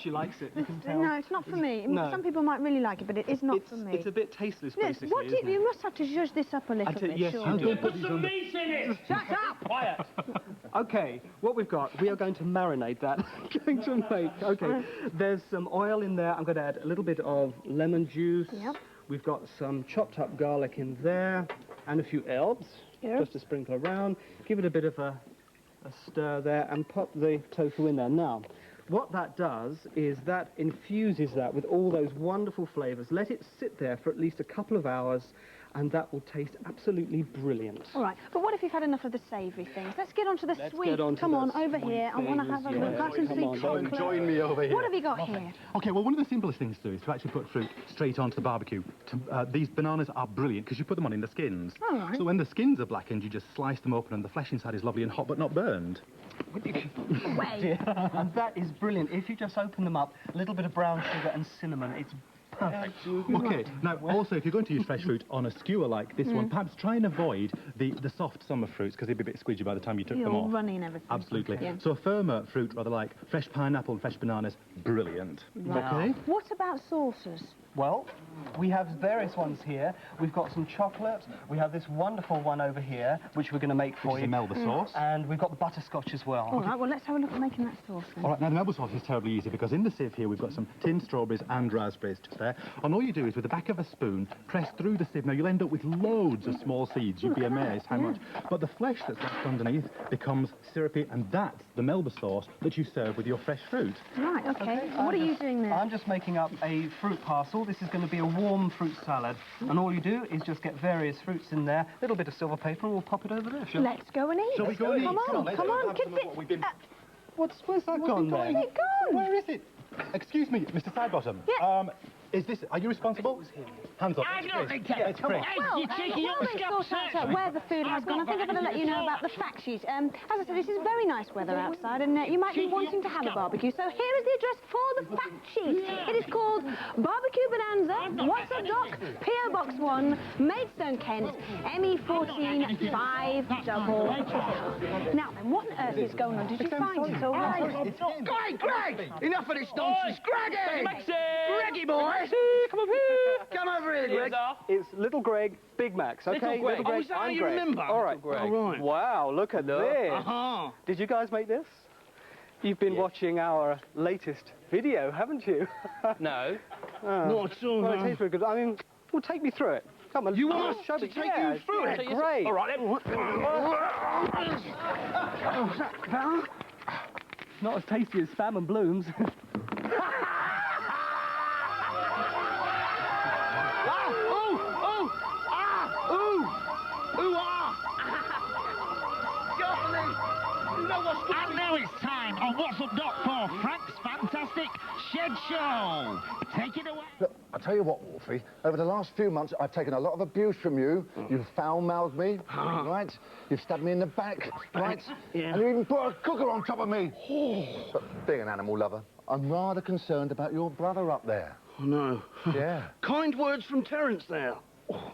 She likes it, you can tell. No, it's not for me. No. Some people might really like it, but it is not for me. It's a bit tasteless, Yes, basically, isn't it? You must have to zhuzh this up a little bit, yes, surely. you do. Put some meat in it! Shut up! Quiet! OK, what we've got, we are going to marinate that. OK, there's some oil in there. I'm going to add a little bit of lemon juice. Yep. We've got some chopped up garlic in there, and a few herbs. you. Just to sprinkle around, give it a bit of a stir there, and pop the tofu in there. Now, what that does is that infuses that with all those wonderful flavours. Let it sit there for at least a couple of hours, and that will taste absolutely brilliant. All right, but what if you've had enough of the savoury things? Let's get on to the sweet. get on to Come the on, over sweet here. I want to have a look. Got some sweet chocolate. Join me over here. What have you got here? Okay, well, one of the simplest things to do is to actually put fruit straight onto the barbecue. These bananas are brilliant because you put them on in the skins. All right. So when the skins are blackened, you just slice them open and the flesh inside is lovely and hot but not burned. And that is brilliant. If you just open them up, a little bit of brown sugar and cinnamon, it's perfect. Okay, now also if you're going to use fresh fruit on a skewer like this one, perhaps try and avoid the soft summer fruits because they'd be a bit squidgy by the time you took them You're off. runny and everything. Absolutely. Yeah. So a firmer fruit, rather like fresh pineapple and fresh bananas, brilliant. Right. Okay? What about sauces? Well, we have various ones here. We've got some chocolate. We have this wonderful one over here, which we're going to make for Which you. is the Melba sauce. And we've got the butterscotch as well. All right, well, let's have a look at making that sauce then. All right, now the Melba sauce is terribly easy because in the sieve here we've got some tinned strawberries and raspberries just there. And all you do is with the back of a spoon, press through the sieve. Now you'll end up with loads of small seeds. You'd be amazed how much. But the flesh that's left underneath becomes syrupy, and that's the Melba sauce that you serve with your fresh fruit. Right, okay. What are you doing there? I'm just making up a fruit parcel. This is going to be a warm fruit salad. And all you do is just get various fruits in there, a little bit of silver paper, and we'll pop it over there. Shall we? Let's go and eat. Shall we go and eat? Come on, come on. Kids, Where's that gone then? Where's it gone? Where is it? Excuse me, Mr. Sidebottom. Yeah. Is this... Are you responsible? Hands up. I don't think Yes, Come on. Chris. Well, You cheeky while young they scum sort out where the food has gone, I think I'm going to let you know about the fact sheet. As I said, this is very nice weather outside, and you might be wanting to have a barbecue. So here is the address for the fact sheet. It is called Barbecue Bonanza, What's Up Doc, P.O. Box 1, Maidstone, Kent, ME14 5FF. Now then, what on earth is going on? Did you find it all right? Greg! Enough of this nonsense! Greggy! Greggy, boys! Come over here. Come over here, Greg. It's Little Greg, Big Max, okay? Little Greg. Oh, is that how I'm you Greg. remember? All right. All right. Wow, look at this. Uh-huh. Did you guys make this? You've been watching our latest video, haven't you? No. Not at all, Well, no. it tastes very good. I mean, well, take me through it. Come on. You want us show to me. take Yeah, you through yeah, it? Great. All right, then. Not as tasty as Spam and Blooms. And now it's time on What's Up Doc for Frank's Fantastic Shed Show. Take it away. Look, I'll tell you what, Wolfie, over the last few months, I've taken a lot of abuse from you. You've foul-mouthed me, right? You've stabbed me in the back, right? Yeah. And you even put a cooker on top of me. But being an animal lover, I'm rather concerned about your brother up there. Oh, no. Yeah. Kind words from Terence there. Oh,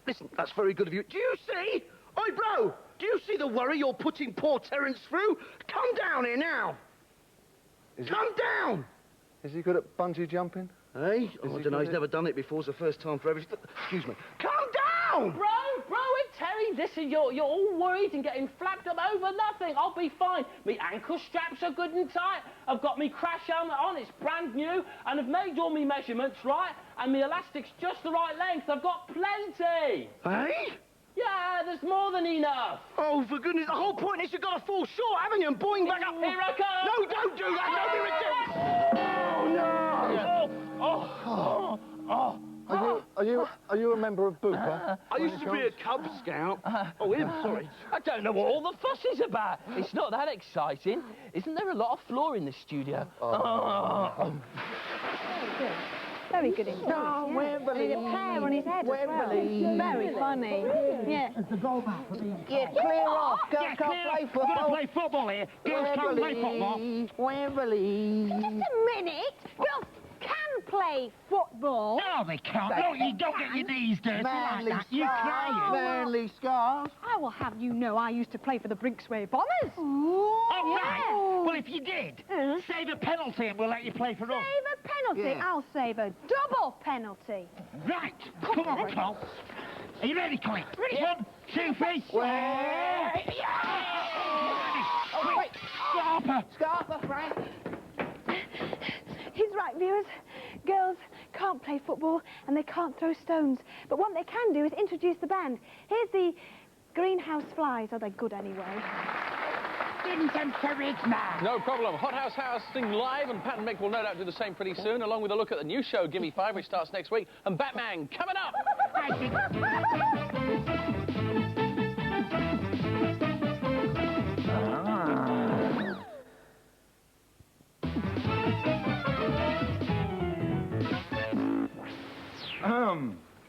listen, that's very good of you. Do you see? Oi, bro, do you see the worry you're putting poor Terence through? Come down here now. Come down. Is he good at bungee jumping? Hey? Oh, I don't know, he's never done it before. It's the first time for everything. Excuse me. Come down! Bro, and Terry, listen, you're all worried and getting flapped up over nothing. I'll be fine. Me ankle straps are good and tight. I've got me crash helmet on, it's brand new, and I've made all me measurements right, and me elastic's just the right length. I've got plenty. Hey? Yeah, there's more than enough. Oh, for goodness, the whole point is you've got to fall short, haven't you, and boing back up. Here I come. No, don't do that. Don't be ridiculous. Are you a member of Bupa? I used to be a Cub Scout. Oh, him, sorry. I don't know what all the fuss is about. It's not that exciting. Isn't there a lot of floor in this studio? Very good indeed. No, yeah. Wembley. And a pear on his head Wembley. as well. Very funny. Yeah. Yeah, clear off. Girls Yeah, can't clear play off. football. We're gonna play football here. Girls can't play football. Wembley. Just a minute. Girls can play football. No, they can't. No, you don't get your knees dirty like that. You crying. Manly scars. I will have you know I used to play for the Brinksway Bombers. Oh, yeah. right. Well, if you did, save a penalty and we'll let you play for us. Save a penalty. Yeah. I'll save a double penalty. Right. Come on, Cole. Are you ready, Colin? Ready. 1, 2, 3. Oh, wait. Scarper. Scarper, Frank. He's right, viewers. Girls can't play football and they can't throw stones. But what they can do is introduce the band. Here's the Greenhouse flies, are they good anyway? Give me some charisma. No problem. Hothouse Housing live, and Pat and Mick will no doubt do the same pretty soon, along with a look at the new show, Gimme 5, which starts next week, and Batman coming up.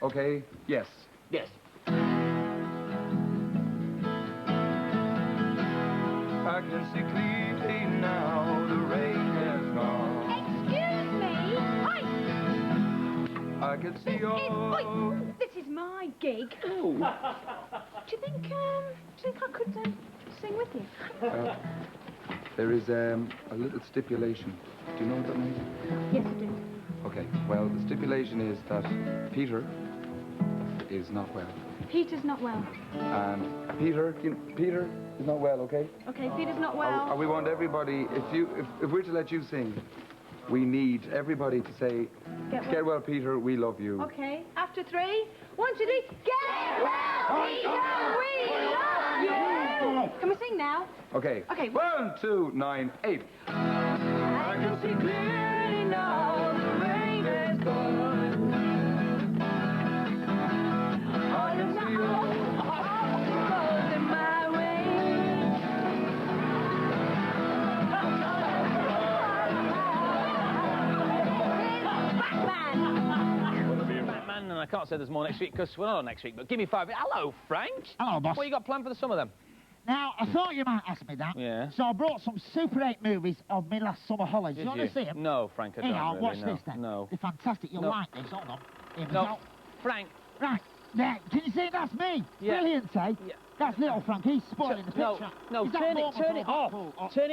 Okay, yes. Yes. I can see clearly now the rain has gone. Excuse me! Oi! I can see all... Oi! This is my gig. Do you think I could sing with you? There is a little stipulation. Do you know what that means? Yes, I do. Okay, well, the stipulation is that Peter is not well. Peter's not well. And Peter is not well, okay? Okay, Peter's not well. And we want everybody, if we're to let you sing, we need everybody to say, get well, Peter, we love you. Okay, after 3, 1, 2, 3, get well, Peter, we love you! Can we sing now? Okay. Okay. 1, 2, 9, 8. I can see clearly now the rain is gone. I can see all obstacles in my way. Batman, and I can't say there's more next week because we're not on next week, but Gimme 5. Hello, Frank. Hello, boss. What you got planned for the summer then? Now, I thought you might ask me that. Yeah. So I brought some Super 8 movies of me last summer holidays. Did You want to see them? No, Frank, I don't Here, really, watch no. this then. No. They're fantastic. You'll No. like these. Hold on. Here we No. go. Frank. Right. There. Can you see that's me? Yeah. Brilliant, eh? Yeah. That's little Frank. He's spoiling the No, picture. no, Is that turn Bournemouth it or off. Liverpool? Turn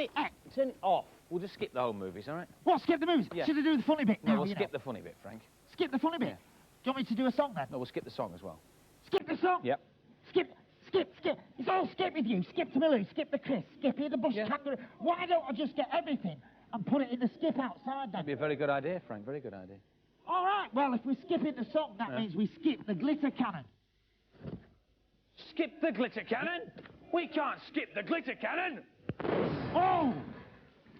it off. We'll just skip the whole movies, all right? What, skip the movies? Yeah. Should I do the funny bit No, now? we'll you skip know? the funny bit, Frank. Skip the funny bit? Yeah. Do you want me to do a song then? No, we'll skip the song as well. Skip the song? Yep. Skip. It's all skip with you. Skip to Milou, skip the Chris, Skippy the bush kangaroo. Why don't I just get everything and put it in the skip outside then? That'd be a very good idea, Frank. Very good idea. All right, well, if we're skipping the song, that means we skip the glitter cannon. Skip the glitter cannon? We can't skip the glitter cannon! Oh!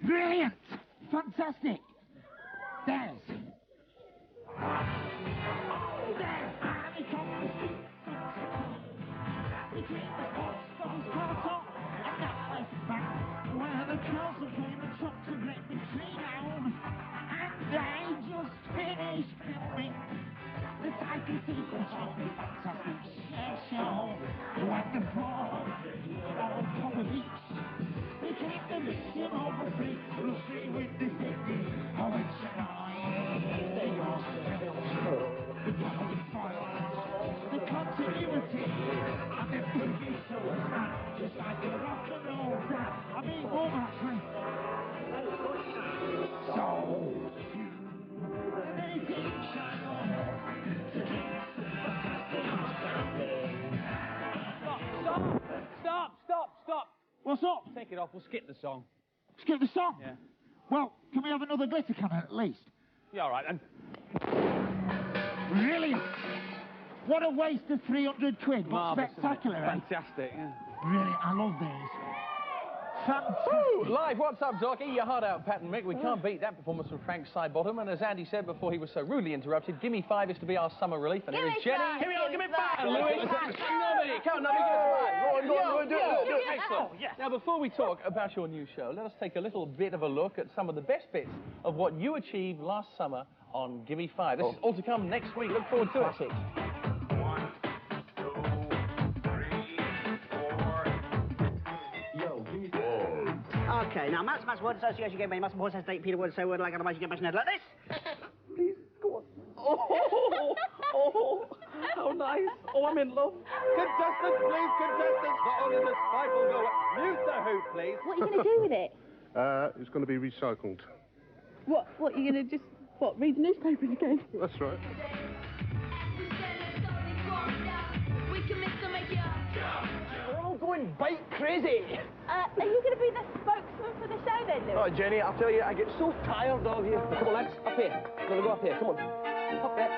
Brilliant! Fantastic! There's. There's. And he comes. Between the pots of his castle and that place back where the castle came and chopped a great big tree down. And they just finished filming the title sequence of the fantastic shed show when the frog on top of each became the victim of a freak lucy with the city of its they are still the public violence, the continuity, and the producer was mad, just like a rock and roll dad. I mean, more actually. So, anything shine on to keep the fantastic Stop! What's up? Take it off. We'll skip the song. Skip the song? Yeah. Well, can we have another glitter cannon at least? Yeah, all right then. Brilliant! What a waste of 300 quid, but Marvellous, spectacular, isn't eh? it? Fantastic, yeah. Brilliant, I love these. Fantastic. Woo! Live, what's up, Doc? Eat your heart out, Pat and Mick. We can't beat that performance from Frank Sidebottom. And as Andy said before he was so rudely interrupted, Gimme 5 is to be our summer relief. And here is Jenny. Here we go, give me 5! And Louis. Nobby, come on, Nobby, give us 5. Go on, do it. Excellent. Now, before we talk about your new show, let us take a little bit of a look at some of the best bits of what you achieved last summer on Gimme 5. This is all to come next week. Look forward to it. Okay, now maths word association game, maths horse has date, Peter word say word like otherwise you get mentioned like this. Please, go on. How nice. Oh, I'm in love. Contestants, please, contestants. Not only this pipe will go. Mute the hoop, please. What are you going to do with it? It's going to be recycled. What, you're going to just, read the newspapers again? That's right. We're all going bike crazy. Are you going to be the spokesman for the show then, Louis? Oh, Jenny, I'll tell you, I get so tired of you. Come on, lads, up here. We're going to go up here. Come on. Up there.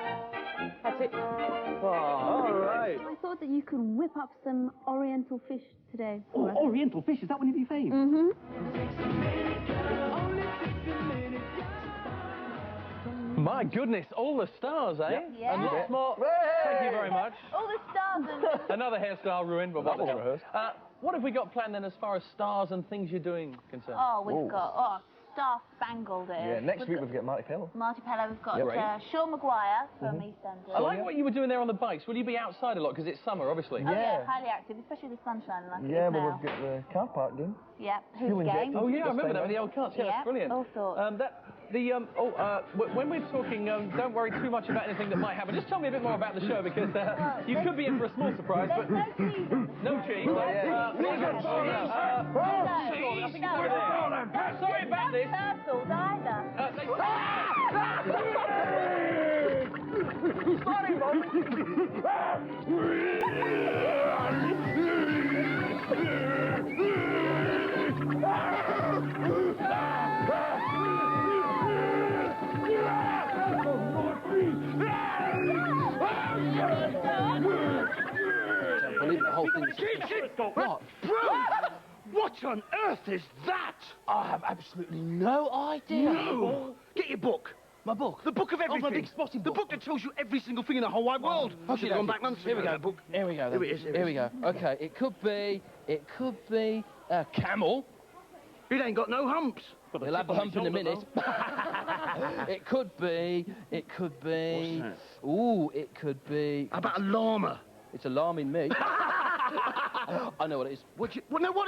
That's it. Oh. All right. I thought that you could whip up some oriental fish today. Oh, oriental fish, is that one of your favourites? Mm-hmm. My goodness, all the stars, eh? Yep. Yeah. And lots more. Thank you very much. All the stars and... Another hairstyle ruined, but what the hell. What have we got planned then as far as stars and things you're doing concerned? Oh, we've got Star-Spangled here. Yeah, next week we've got Marty Pello. Marty Pello, we've got Yep. Sean Maguire from EastEnders. I like what you were doing there on the bikes. Will you be outside a lot because it's summer, obviously? Oh, yeah, highly active, especially the sunshine like Yeah, it is well, now. we've got the car park game. Yep, Fuel who's game? injected. Oh, yeah, I Just remember that saying. with the old carts. Yeah, that's brilliant. all sorts. When we're talking, don't worry too much about anything that might happen. Just tell me a bit more about the show because you could be in for a small surprise. But no cheese. No cheese. Sorry about this. Turtles either. Sorry, Mum. I believe the whole thing is... What? What on earth is that? I have absolutely no idea. No! Get your book. My book? The book of everything. Oh, my big spotty book. The book that tells you every single thing in the whole wide world. I should have gone back months ago. Here we go. That book. Here we go. Then. Here it is. Here we go. Okay, it could be a camel. It ain't got no humps. We'll have a hump in a minute. It could be. What's that? Ooh, it could be. How about a llama? It's alarming me. I know what it is. What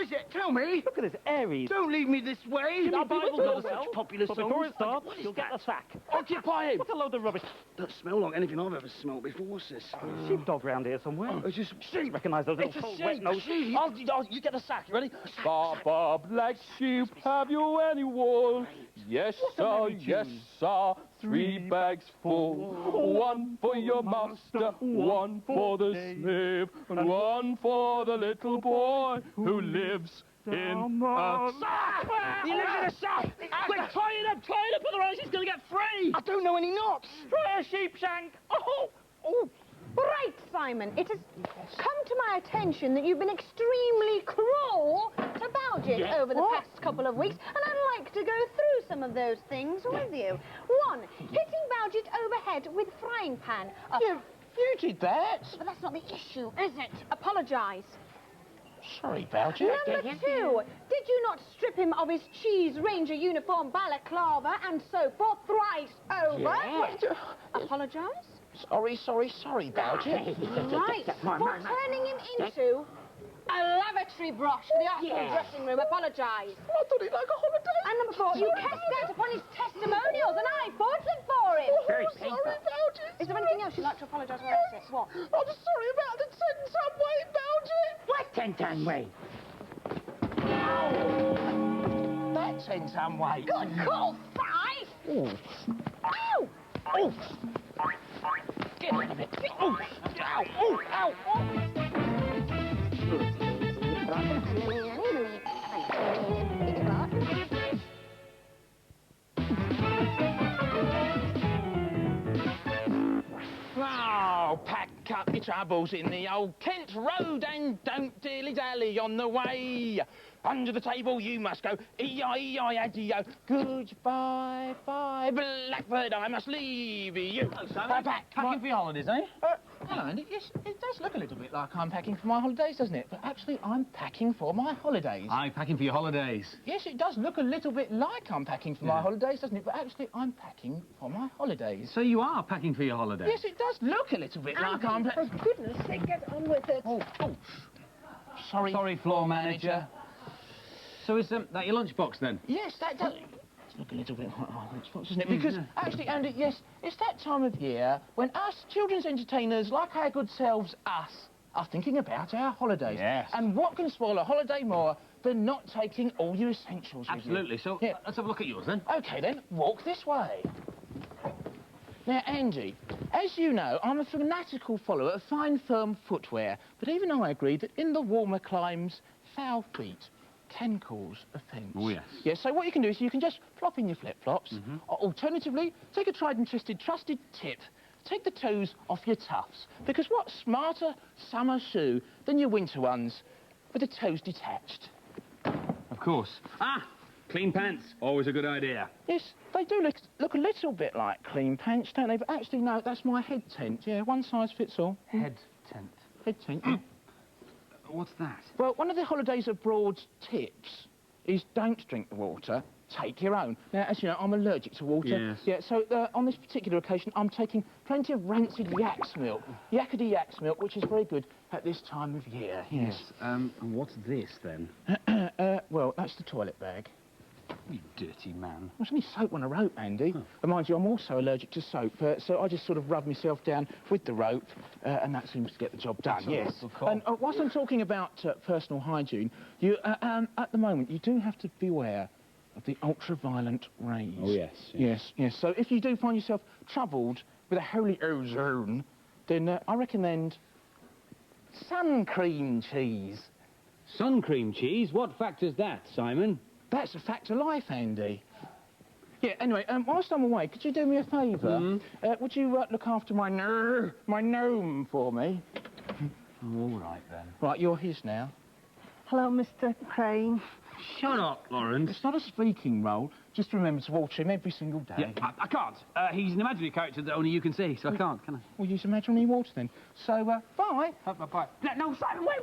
is it? Tell me. Look at this, Aries. Don't leave me this way. Our Bible's Well, got such popular but songs. before it starts, you'll get the sack. Occupy him. What a load of rubbish. Don't smell like anything I've ever smelled before, sis. Sheepdog round here somewhere. It's just Sheep. Recognise those It's little a cold, wet sheep. nose. You get the sack. You ready? Ba black sheep, have you any wool? Yes, sir. Yes, sir. 3 bags full. 1 for your master, 1 for the slave, and 1 for the little boy who lives in a sack. He lives in a sack! Quick, tie it up, otherwise he's going to get free! I don't know any knots. Try a sheep shank! Oh! Right, Simon, it has come to my attention that you've been extremely cruel to Baljet over the past couple of weeks, and I'd like to go through some of those things with you. 1, hitting Baljet overhead with frying pan. You did that. But that's not the issue, is it? Apologise. Sorry, Baljet. Number 2, did you not strip him of his Cheese Ranger uniform, balaclava, and so forth thrice over? Yeah. Apologise? Sorry, Baljet. Right, for turning him into a lavatory brush for the hospital dressing room. Apologise. I thought he'd like a holiday. And number 4, you cast doubt upon his testimonials, and I fought them for him. Sorry, Baljet. Is there anything else you'd like to apologise for? Yes. What? I'm sorry about the 10-ton weight, Baljet. What 10-ton weight? That 10-ton weight. Good call, Si. Ooh. Ow! Oh. Get rid of it. Oh. Ow. Oh. Ow. Oh, pack up your troubles in the old Kent Road and don't dilly-dally on the way. Under the table you must go, E-I-E-I, addio. Goodbye, bye, Blackbird, I must leave you. Hello, Simon. Packing for your holidays, eh? Hello, Andy. Yes, it does look a little bit like I'm packing for my holidays, doesn't it? But actually, I'm packing for my holidays. I'm packing for your holidays. Yes, it does look a little bit like I'm packing for my holidays, doesn't it? But actually, I'm packing for my holidays. So you are packing for your holidays? Yes, it does look a little bit like I'm... For goodness sake, get on with it. Oh. Sorry. Sorry, floor manager. So is that your lunchbox then? Yes, that does look a little bit like my lunchbox, doesn't it? Because actually, Andy, yes, it's that time of year when us children's entertainers, like our good selves, us, are thinking about our holidays. Yes. And what can spoil a holiday more than not taking all your essentials with you? Absolutely. So let's have a look at yours then. OK, then, walk this way. Now, Andy, as you know, I'm a fanatical follower of fine, firm footwear, but even I agree that in the warmer climes, foul feet can cause offence. Oh, yes. Yes, so what you can do is you can just plop in your flip-flops, or alternatively, take a tried and trusted tip take the toes off your toughs, because what smarter summer shoe than your winter ones with the toes detached? Of course. Ah, clean pants. Always a good idea. Yes, they do look a little bit like clean pants, don't they? But actually, no, that's my head tent. Yeah, one size fits all. Head tent. Head tent, yeah. What's that? Well, one of the Holidays Abroad's tips is don't drink the water, take your own. Now, as you know, I'm allergic to water. Yes. Yeah, so on this particular occasion, I'm taking plenty of rancid yak's milk. Yakety yak's milk, which is very good at this time of year. Yes. And what's this, then? Well, that's the toilet bag. You dirty man. There's only soap on a rope, Andy. Huh. And mind you, I'm also allergic to soap, so I just sort of rub myself down with the rope, and that seems to get the job done, yes. And whilst I'm talking about personal hygiene, you, at the moment, you do have to beware of the ultraviolet rays. Oh, yes. Yes. So if you do find yourself troubled with a holy ozone, then I recommend sun cream cheese. Sun cream cheese? What factor's that, Simon? That's a fact of life, Andy. Yeah, anyway, whilst I'm away, could you do me a favour? Would you look after my gnome for me? Oh, all right, then. Right, you're his now. Hello, Mr. Crane. Shut up, Lawrence. It's not a speaking role. Just remember to water him every single day. Yeah, I can't. He's an imaginary character that only you can see, so I can't, can I? Well, use imaginary water then. So, bye. Bye. No, Simon, wait.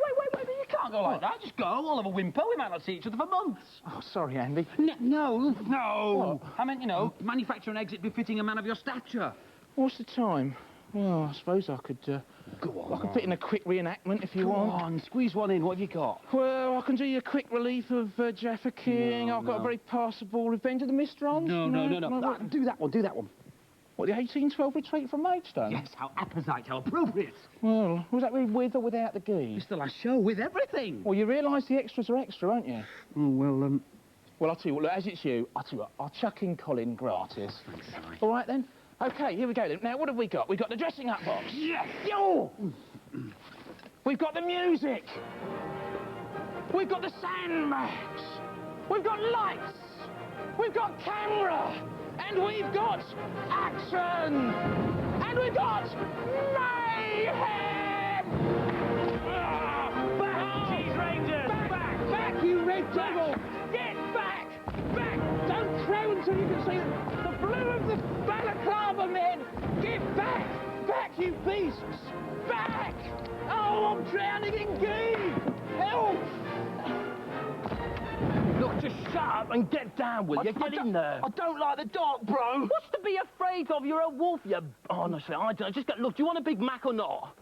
You can't go like that. Just go. I'll have a whimper. We might not see each other for months. Oh, sorry, Andy. No. What? I meant, you know, manufacture an exit befitting a man of your stature. What's the time? Well, I suppose I could, Go on. I could fit in a quick reenactment if you want. Come on, squeeze one in. What have you got? Well, I can do you a quick relief of Jaffa King. I've got a very passable Revenge of the Mistrons. No. Do that one. What, the 1812 retreat from Maidstone? Yes, how apposite, how appropriate. Well, was that really with or without the geese? It's the last show with everything. Well, you realise the extras are extra, won't you? Oh, well, Well, I'll tell you what, look, as it's you, I'll tell you what, I'll chuck in Colin gratis. Thanks, Si. All right, then? OK, here we go, then. Now, what have we got? We've got the dressing-up box. Yes! Yo! We've got the music. We've got the sandbags. We've got lights. We've got camera. And we've got action. And we've got mayhem. Back, Cheese Rangers. Back, you red devil. Get back. Don't crow until you can see the blue of the balaclava men. Get back. Back, you beasts. Back. Oh, I'm drowning in gee. Help. Look, just shut up and get down, will you? Get in there. I don't like the dark, bro. What's to be afraid of? You're a wolf, you... Honestly, I don't... Just get... Look, do you want a Big Mac or not?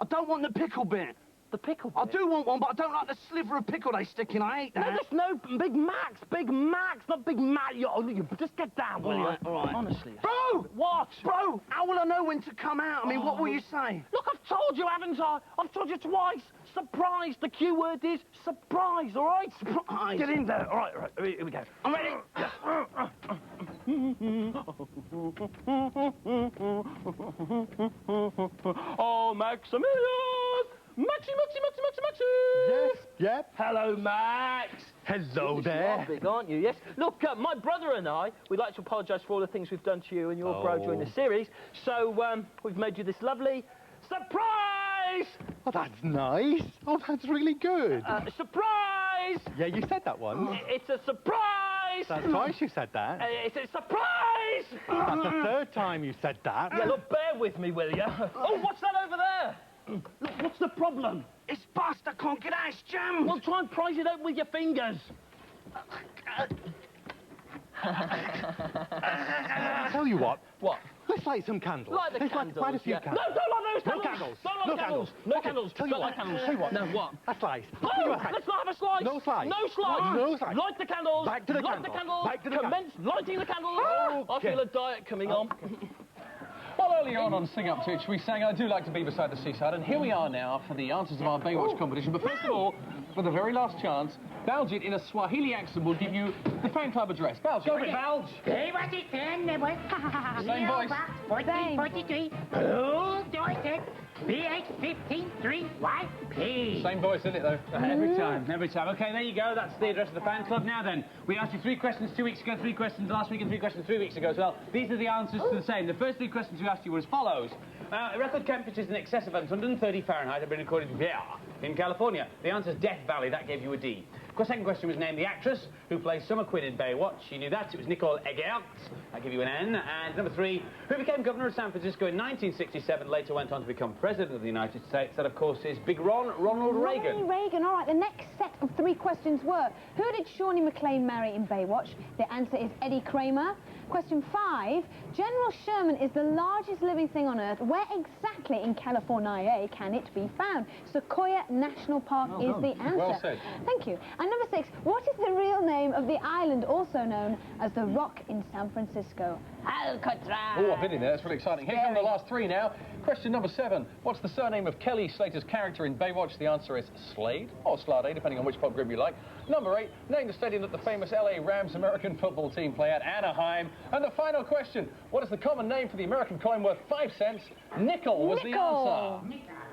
I don't want the pickle bit. The pickle bit? I do want one, but I don't like the sliver of pickle they stick in. I hate that. No, there's no Big Macs. Big Macs, not Big Mac. You just get down, will you? All right. Honestly. Bro! What? Bro, how will I know when to come out? I mean, what will you say? Look, I've told you, haven't I? I've told you twice. Surprise. The cue word is surprise, all right? Surprise. Get in there. All right. Here we go. I'm ready. Oh, Maximilian! Maxi! Yes, yep. Hello, Max. Hello there. You are big, aren't you? Yes. Look, my brother and I, we'd like to apologise for all the things we've done to you and your bro during the series. So, we've made you this lovely surprise! Oh, that's nice. Oh, that's really good. Surprise! Yeah, you said that once. It's a surprise! That's twice you said that. It's a surprise! That's the third time you said that. Yeah, look, bear with me, will you? Oh, what's that over there? Look, what's the problem? It's bust. I can't get out. It's jammed. Well, try and prise it open with your fingers. I'll tell you what. What? Let's light some candles. Light the candles. Light a few candles. No, don't light those No candles. candles. Don't light No the candles. candles. No Okay, candles. tell you Don't what. light candles. Tell you what. No, what? A slice. Oh, let's not have a slice. No slice. No slice. No slice. Light the candles. Back to the Light the candle. candles. Back to the Commence lighting the candles. I feel a diet coming on. Well, earlier on Sing Up to It, we sang I Do Like to Be Beside the Seaside, and here we are now for the answers of our Baywatch competition. But first of all, for the very last chance, Balgit, in a Swahili accent, will give you the fan club address. Balgit, go for it, Balg. Same voice. 43. BH153YP. Same voice, isn't it, though? Every time. OK, there you go. That's the address of the fan club. Now then, we asked you 3 questions 2 weeks ago, 3 questions last week, and 3 questions 3 weeks ago as well. These are the answers to the same. The first 3 questions we asked you were as follows. Record temperatures in excess of 130 Fahrenheit have been recorded here in California. The answer is Death Valley. That gave you a D. The second question was name the actress who plays Summer Quinn in Baywatch. You knew that. It was Nicole Eggert. That gave you an N. And number 3, who became governor of San Francisco in 1967, later went on to become president of the United States. That, of course, is Big Ronald Reagan. Ronald Reagan. All right, the next set of 3 questions were, who did Shawnee MacLaine marry in Baywatch? The answer is Eddie Kramer. Question 5, General Sherman is the largest living thing on Earth. Where exactly in California can it be found? Sequoia National Park is the answer. Well said. Thank you. And number 6, what is the real name of the island also known as the Rock in San Francisco? Alcatraz. Oh, I've been in there. That's really exciting. Here come the last 3 now. Question number 7. What's the surname of Kelly Slater's character in Baywatch? The answer is Slade, or Slade, depending on which pop group you like. Number 8. Name the stadium that the famous LA Rams American football team play at, Anaheim. And the final question. What is the common name for the American coin worth 5 cents? Nickel was the answer.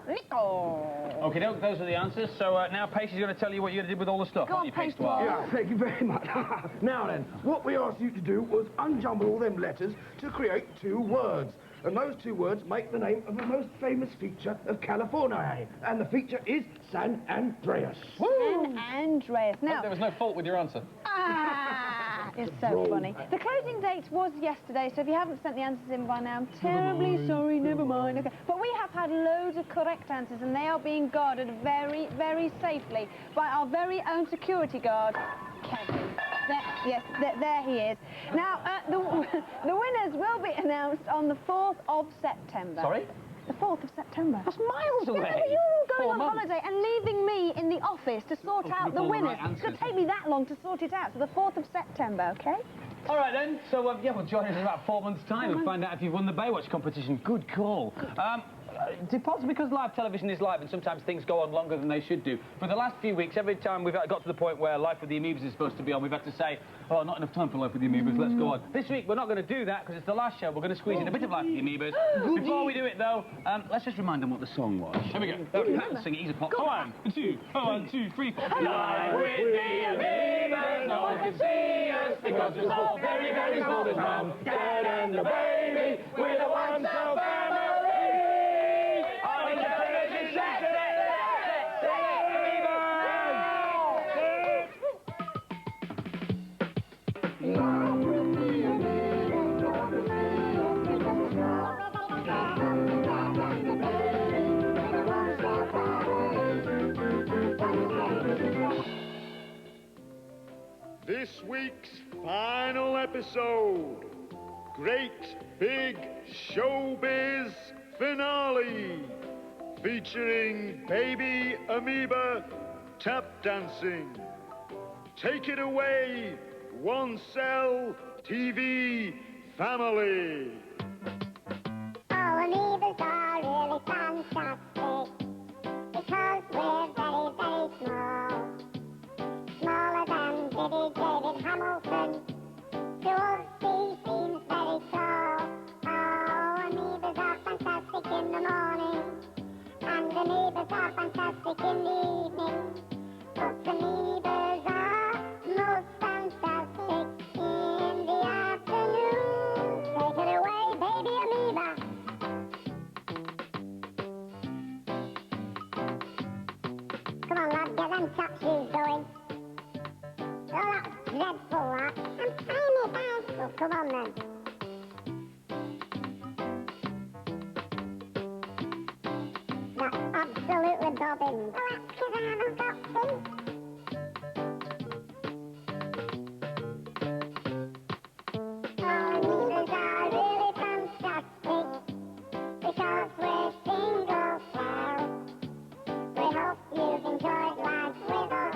Nickel. OK, those are the answers. So now Pace is going to tell you what you did with all the stuff. Go on, Pace. Yeah, thank you very much. Now then, what we asked you to do was unjumble all them letters to create 2 words. And those 2 words make the name of the most famous feature of California. And the feature is San Andreas. San Andreas. Now, there was no fault with your answer. It's so funny. The closing date was yesterday, so if you haven't sent the answers in by now, I'm terribly sorry, never mind. Okay. But we have had loads of correct answers, and they are being guarded very, very safely by our very own security guard, Kevin. There he is. Now, the winners will be announced on the 4th of September. Sorry? The 4th of September. That's miles away. Yeah, but you're all going on holiday and leaving me in the office to sort out the winners. It's going to take me that long to sort it out. So the 4th of September, OK? All right, then. So, yeah, we'll join us in about 4 months' time and find out if you've won the Baywatch competition. Good call. Possibly because live television is live and sometimes things go on longer than they should do. For the last few weeks, every time we've got to the point where Life with the Amoebas is supposed to be on, we've had to say, oh, not enough time for Life with the Amoebas, let's go on. This week, we're not going to do that because it's the last show. We're going to squeeze in a bit of Life with the Amoebas. Before we do it, though, let's just remind them what the song was. Here we go. Pat will sing it. He's a pop. 1, 2, 1, 2, 3, 4. Live with the Amoebas, no one can see us because we're so very, very small as mom, dad and the baby, we're the one-cell family. This week's final episode, Great Big Showbiz Finale, featuring Baby Amoeba tap dancing. Take it away, One Cell TV family. Oh, amoebas are really fantastic because we're very, very small. Smaller than Diddy David Hamilton. To us, he seems very tall. Oh, amoebas are fantastic in the morning, and amoebas are fantastic in the evening. But amoebas are most fantastic in the afternoon. Take it away, baby amoeba. Come on, lad, get them top shoes going. Oh, that's dreadful, that. I'm tiny bags. Oh, come on, then. That's absolutely bobbing. Oh, that's because I haven't got feet. Oh, amoebas are really fantastic because we're single cell. We hope you've enjoyed life with us.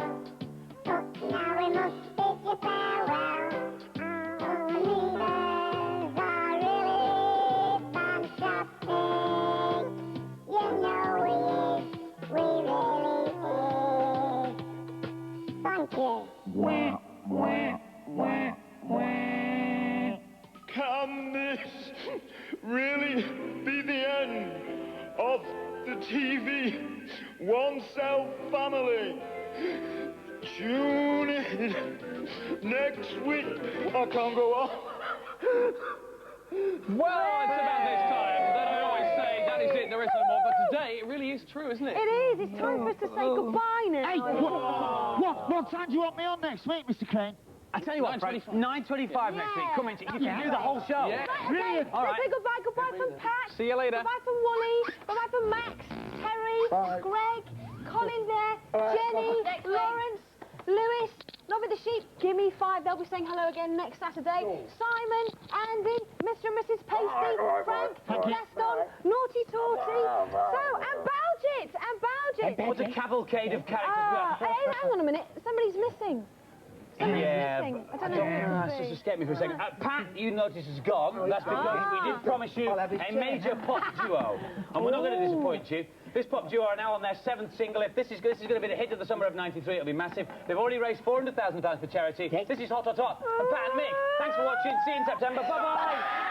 But now we must bid you farewell. Oh, amoebas are really fantastic. You know we is, we really is. yourself, family. Tune in next week. I can't go on. Well, it's about this time that I always say that is it, there is no more. But today, it really is true, isn't it? It is. It's time for us to say goodbye now. Hey, what time do you want me on next week, Mr. Crane? I tell you what, 9:25 next week. Come in, you can do the whole show. Yeah. Right, okay. All right. Let's say goodbye. Goodbye from Pat. See you later. Goodbye from Wally. Goodbye from Max, Terry, Greg, Colin there, Jenny, Lawrence, Lewis, Nobby the Sheep. Give me 5. They'll be saying hello again next Saturday. Simon, Andy, Mr. and Mrs. Pasty, Frank, Gaston, Naughty Torty. So, and Bowjit. What a cavalcade of characters. Hey, hang on a minute. Somebody's missing. Somebody's missing. I don't know who it Just is. escape me for a second. Pat, you notice, is gone. That's because we did promise you a major pop duo. And we're not going to disappoint you. This pop duo are now on their 7th single. If this is going to be the hit of the summer of '93, it'll be massive. They've already raised £400,000 for charity. This is Hot Hot Hot. And Pat and Mick, thanks for watching. See you in September. Bye-bye.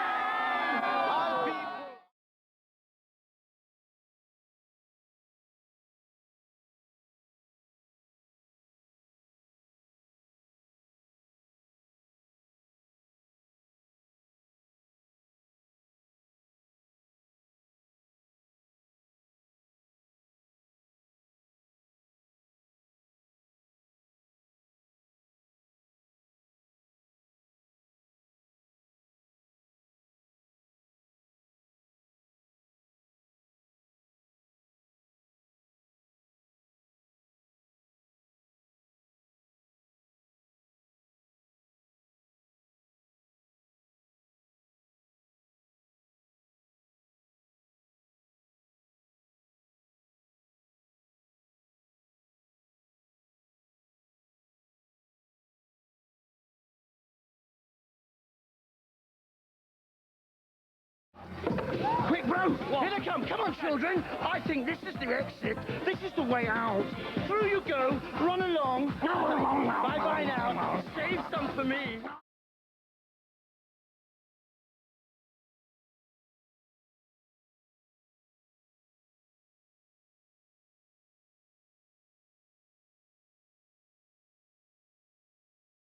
Quick, bro! Here they come! Come on, children! I think this is the exit. This is the way out. Through you go. Run along. Bye-bye now. Save some for me.